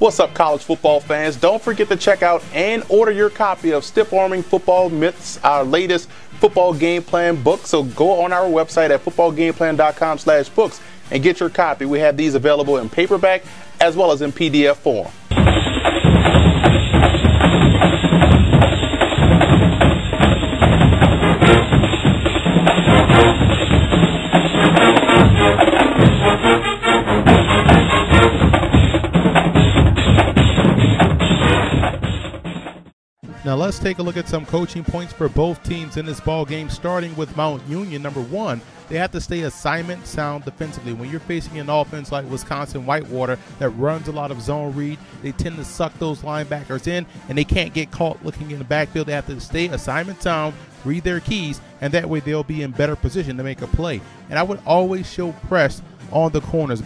What's up, college football fans? Don't forget to check out and order your copy of Stiff Arming Football Myths, our latest football game plan book. So go on our website at footballgameplan.com/books and get your copy. We have these available in paperback as well as in PDF form. Now let's take a look at some coaching points for both teams in this ball game, starting with Mount Union. Number one, they have to stay assignment sound defensively. When you're facing an offense like Wisconsin-Whitewater that runs a lot of zone read, they tend to suck those linebackers in, and they can't get caught looking in the backfield. They have to stay assignment sound, read their keys, and that way they'll be in better position to make a play. And I would always show press on the corners.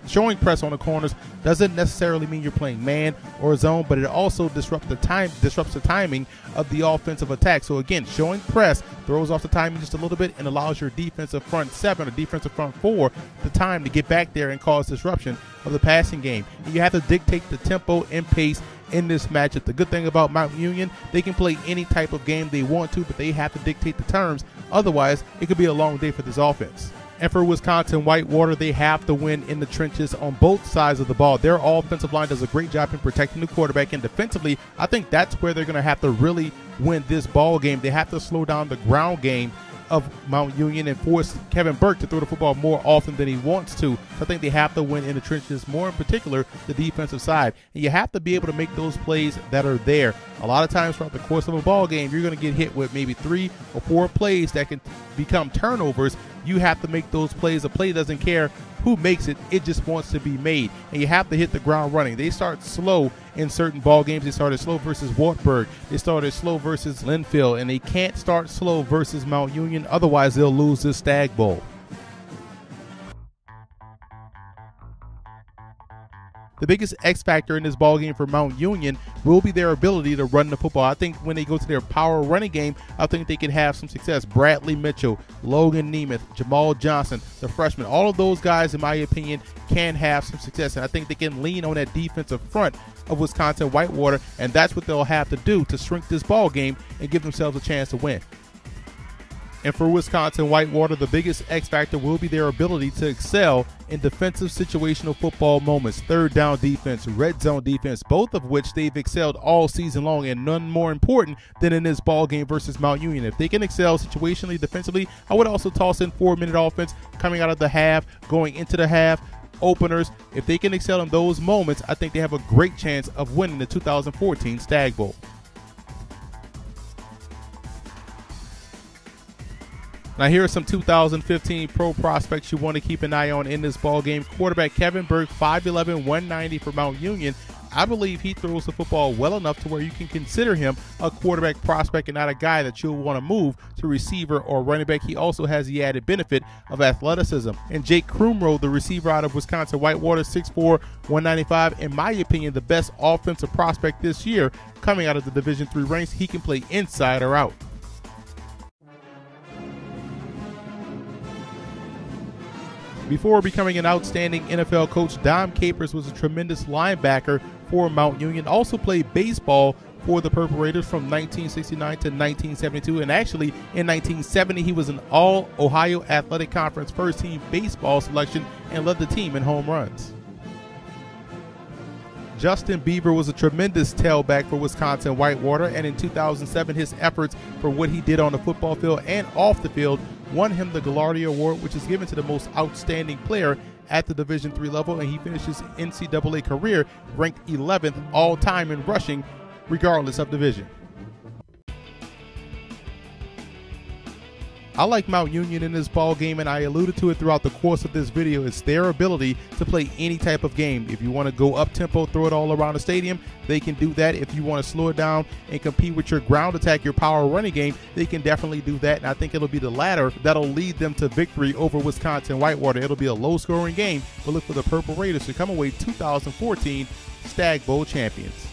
Showing press on the corners doesn't necessarily mean you're playing man or zone, but it also disrupts the timing of the offensive attack. So again, showing press throws off the timing just a little bit and allows your defensive front seven or defensive front four the time to get back there and cause disruption of the passing game. And you have to dictate the tempo and pace in this matchup. The good thing about Mount Union, they can play any type of game they want to, but they have to dictate the terms. Otherwise, it could be a long day for this offense. And for Wisconsin-Whitewater, they have to win in the trenches on both sides of the ball. Their offensive line does a great job in protecting the quarterback, and defensively, I think that's where they're going to have to really win this ball game. They have to slow down the ground game of Mount Union and force Kevin Burke to throw the football more often than he wants to. So I think they have to win in the trenches, more in particular the defensive side. And you have to be able to make those plays that are there. A lot of times throughout the course of a ball game, you're going to get hit with maybe 3 or 4 plays that can become turnovers. You have to make those plays. A play doesn't care who makes it, it just wants to be made. And you have to hit the ground running. They start slow in certain ball games. They started slow versus Wartburg. They started slow versus Linfield. And they can't start slow versus Mount Union. Otherwise, they'll lose this Stagg Bowl. The biggest X factor in this ball game for Mount Union will be their ability to run the football. I think when they go to their power running game, I think they can have some success. Bradley Mitchell, Logan Nemeth, Jamal Johnson, the freshman, all of those guys, in my opinion, can have some success. And I think they can lean on that defensive front of Wisconsin-Whitewater, and that's what they'll have to do to shrink this ball game and give themselves a chance to win. And for Wisconsin-Whitewater, the biggest X factor will be their ability to excel in defensive situational football moments, third down defense, red zone defense, both of which they've excelled all season long, and none more important than in this ball game versus Mount Union. If they can excel situationally defensively, I would also toss in 4-minute offense coming out of the half, going into the half, openers. If they can excel in those moments, I think they have a great chance of winning the 2014 Stagg Bowl. Now here are some 2015 pro prospects you want to keep an eye on in this ball game. Quarterback Kevin Burke, 5'11", 190 for Mount Union. I believe he throws the football well enough to where you can consider him a quarterback prospect and not a guy that you'll want to move to receiver or running back. He also has the added benefit of athleticism. And Jake Krumrow, the receiver out of Wisconsin-Whitewater, 6'4", 195. In my opinion, the best offensive prospect this year coming out of the Division III ranks. He can play inside or out. Before becoming an outstanding NFL coach, Dom Capers was a tremendous linebacker for Mount Union. Also played baseball for the Purple Raiders from 1969 to 1972. And actually, in 1970, he was an All-Ohio Athletic Conference first-team baseball selection and led the team in home runs. Justin Bieber was a tremendous tailback for Wisconsin-Whitewater, and in 2007, his efforts for what he did on the football field and off the field won him the Gallardi Award, which is given to the most outstanding player at the Division III level, and he finished his NCAA career ranked 11th all-time in rushing, regardless of division. I like Mount Union in this ball game, and I alluded to it throughout the course of this video. It's their ability to play any type of game. If you want to go up-tempo, throw it all around the stadium, they can do that. If you want to slow it down and compete with your ground attack, your power running game, they can definitely do that. And I think it'll be the latter that'll lead them to victory over Wisconsin-Whitewater. It'll be a low-scoring game, but look for the Purple Raiders to come away 2014 Stagg Bowl champions.